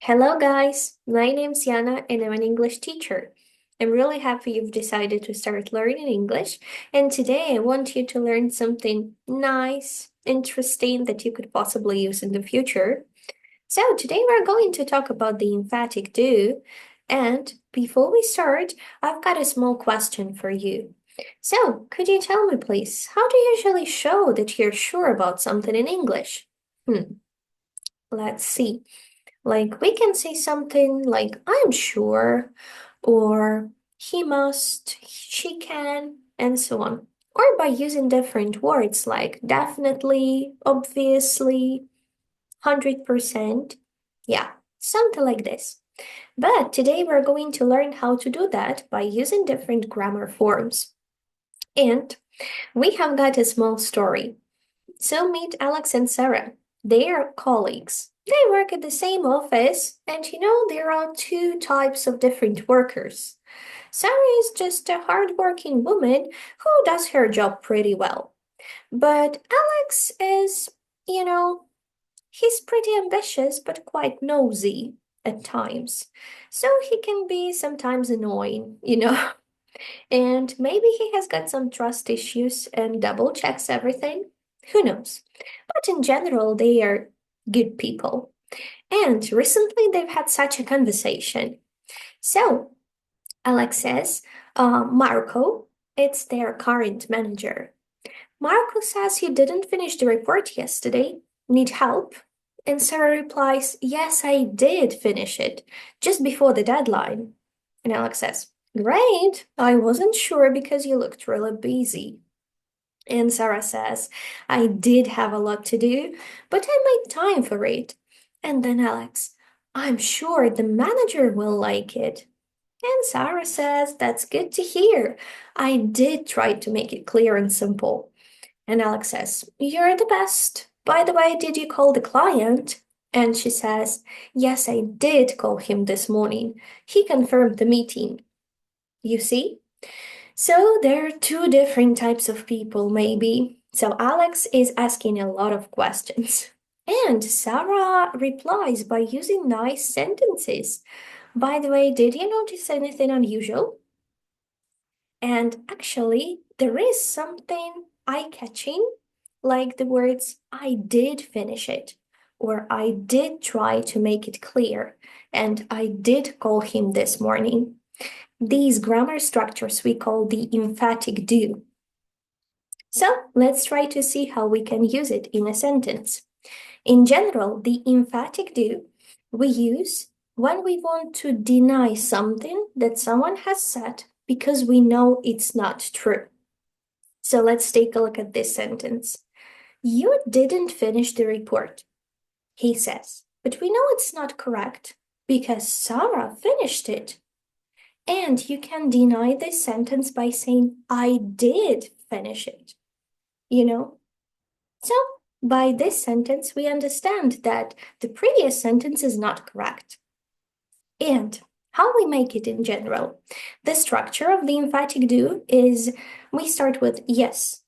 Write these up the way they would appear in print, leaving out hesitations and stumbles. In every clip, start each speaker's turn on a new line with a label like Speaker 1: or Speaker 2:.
Speaker 1: Hello, guys. My name's Yana, and I'm an English teacher. I'm really happy you've decided to start learning English, and today I want you to learn something nice, interesting that you could possibly use in the future. So, today we're going to talk about the emphatic do, and before we start, I've got a small question for you. So, could you tell me, please, how do you usually show that you're sure about something in English? Let's see. Like we can say something like I'm sure, or he must, she can, and so on. Or by using different words like definitely, obviously, 100%. Yeah, something like this. But today we're going to learn how to do that by using different grammar forms. And we have got a small story. So meet Alex and Sarah. They are colleagues. They work at the same office, and there are two types of different workers. Sarah is just a hardworking woman who does her job pretty well. But Alex is, you know, he's pretty ambitious but quite nosy at times. So he can be sometimes annoying. And maybe he has got some trust issues and double checks everything. Who knows? But in general, they are good people. And recently they've had such a conversation. So Alex says, Marco, it's their current manager. Marco says you didn't finish the report yesterday. Need help? And Sarah replies, yes, I did finish it, just before the deadline. And Alex says, great, I wasn't sure because you looked really busy. And Sarah says, I did have a lot to do, but I made time for it. And then Alex, I'm sure the manager will like it. And Sarah says, that's good to hear. I did try to make it clear and simple. And Alex says, you're the best. By the way, did you call the client? And she says, yes, I did call him this morning. He confirmed the meeting. You see? So there are two different types of people, maybe. So Alex is asking a lot of questions. And Sarah replies by using nice sentences. By the way, did you notice anything unusual? And actually, there is something eye-catching, like the words, I did finish it, or I did try to make it clear, and I did call him this morning. These grammar structures we call the emphatic do. So let's try to see how we can use it in a sentence. In general, the emphatic do we use when we want to deny something that someone has said because we know it's not true. So let's take a look at this sentence. You didn't finish the report, he says, but we know it's not correct because Sarah finished it. And you can deny this sentence by saying, I did finish it, you know? So by this sentence, we understand that the previous sentence is not correct. And how we make it in general. The structure of the emphatic do is we start with yes.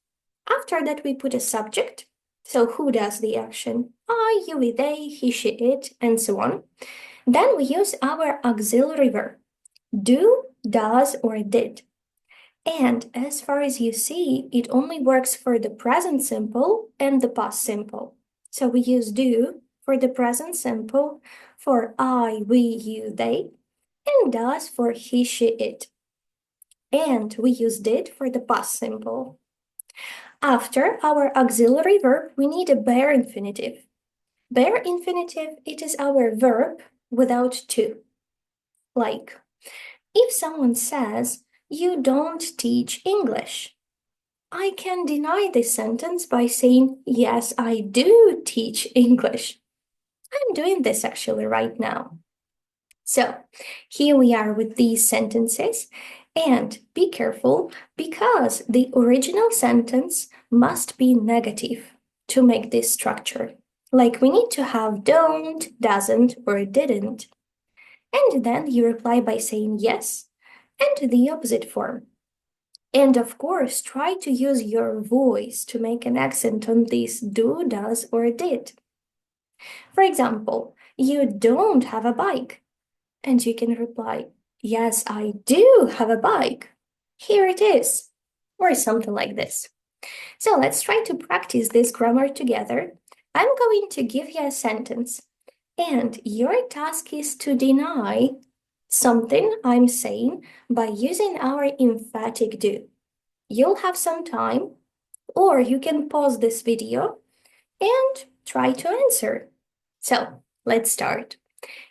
Speaker 1: After that, we put a subject. So who does the action? I, you, they, he, she, it, and so on. Then we use our auxiliary verb. Do, does, or did. And as far as you see, it only works for the present simple and the past simple. So we use do for the present simple for I, we, you, they, and does for he, she, it. And we use did for the past simple. After our auxiliary verb, we need a bare infinitive. Bare infinitive, it is our verb without to. Like, if someone says, you don't teach English, I can deny this sentence by saying, yes, I do teach English. I'm doing this actually right now. So here we are with these sentences, and be careful because the original sentence must be negative to make this structure. Like we need to have don't, doesn't, or didn't. And then you reply by saying yes and the opposite form. And of course, try to use your voice to make an accent on this do, does, or did. For example, you don't have a bike. And you can reply, yes, I do have a bike. Here it is. Or something like this. So let's try to practice this grammar together. I'm going to give you a sentence, and your task is to deny something I'm saying by using our emphatic do. You'll have some time, or you can pause this video and try to answer. So let's start.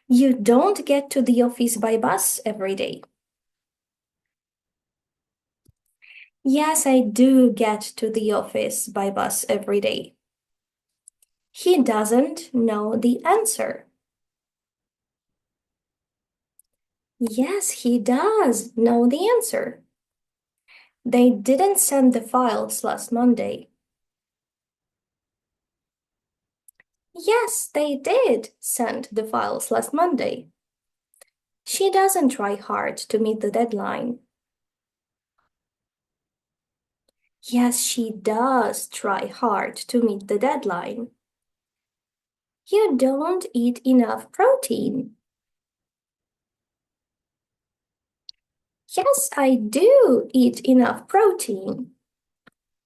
Speaker 1: You don't get to the office by bus every day. Yes, I do get to the office by bus every day. He doesn't know the answer. Yes, he does know the answer. They didn't send the files last Monday. Yes, they did send the files last Monday. She doesn't try hard to meet the deadline. Yes, she does try hard to meet the deadline. You don't eat enough protein. Yes, I do eat enough protein.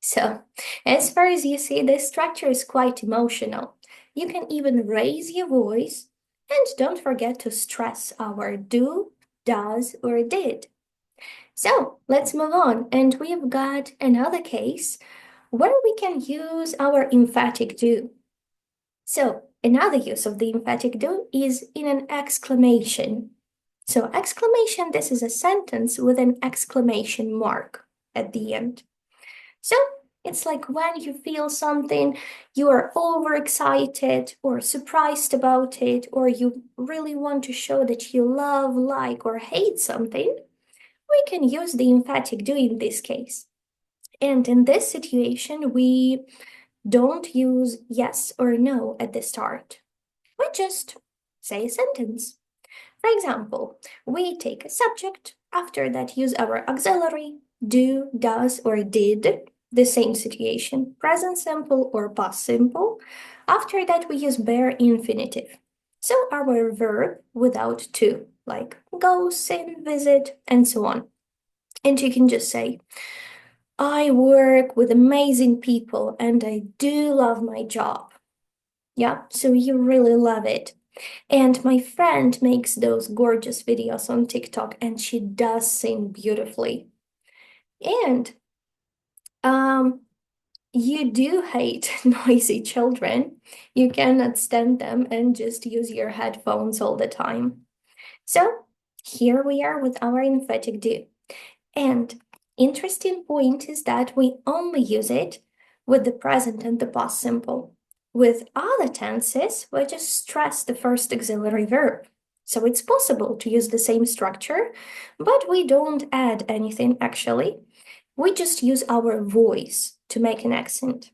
Speaker 1: So, as far as you see, this structure is quite emotional. You can even raise your voice, and don't forget to stress our do, does, or did. So, let's move on, and we've got another case where we can use our emphatic do. So, another use of the emphatic do is in an exclamation. So, exclamation, this is a sentence with an exclamation mark at the end. So, it's like when you feel something, you are overexcited or surprised about it, or you really want to show that you love, like, or hate something, we can use the emphatic do in this case. And in this situation, we don't use yes or no at the start. We just say a sentence. For example, we take a subject, after that use our auxiliary, do, does, or did, the same situation, present simple or past simple. After that, we use bare infinitive. So our verb without to, like go, sing, visit, and so on. And you can just say, I work with amazing people and I do love my job. Yeah, so you really love it. And my friend makes those gorgeous videos on TikTok and she does sing beautifully. And um, you do hate noisy children. You cannot stand them and just use your headphones all the time. So here we are with our emphatic do. And interesting point is that we only use it with the present and the past simple. With other tenses, we just stress the first auxiliary verb. So it's possible to use the same structure, but we don't add anything actually. We just use our voice to make an accent.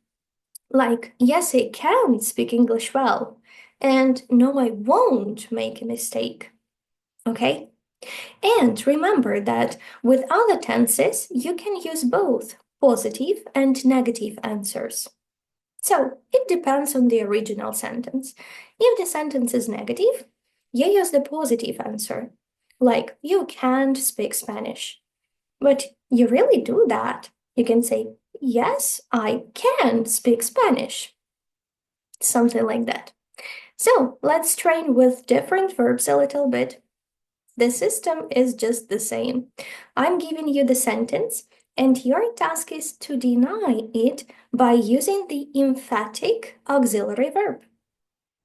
Speaker 1: Like, yes, I can speak English well, and no, I won't make a mistake. Okay? And remember that with other tenses, you can use both positive and negative answers. So it depends on the original sentence. If the sentence is negative, you use the positive answer, like you can't speak Spanish. But you really do that. You can say, yes, I can speak Spanish. Something like that. So let's train with different verbs a little bit. The system is just the same. I'm giving you the sentence, and your task is to deny it by using the emphatic auxiliary verb.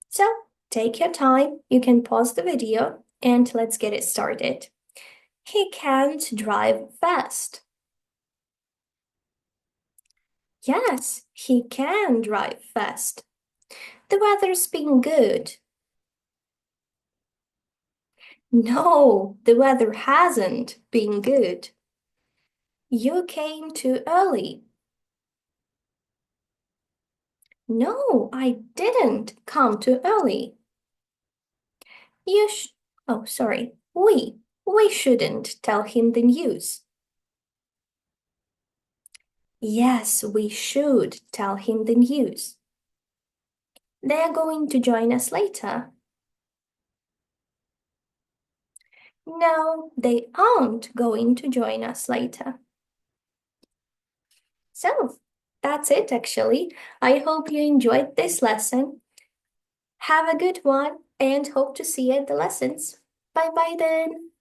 Speaker 1: So take your time, you can pause the video, and let's get it started. He can't drive fast. Yes, he can drive fast. The weather's been good. No, the weather hasn't been good. You came too early. No, I didn't come too early. You sh- oh, sorry. We shouldn't tell him the news. Yes, we should tell him the news. They're going to join us later. No, they aren't going to join us later. So, that's it actually. I hope you enjoyed this lesson. Have a good one and hope to see you at the lessons. Bye bye then.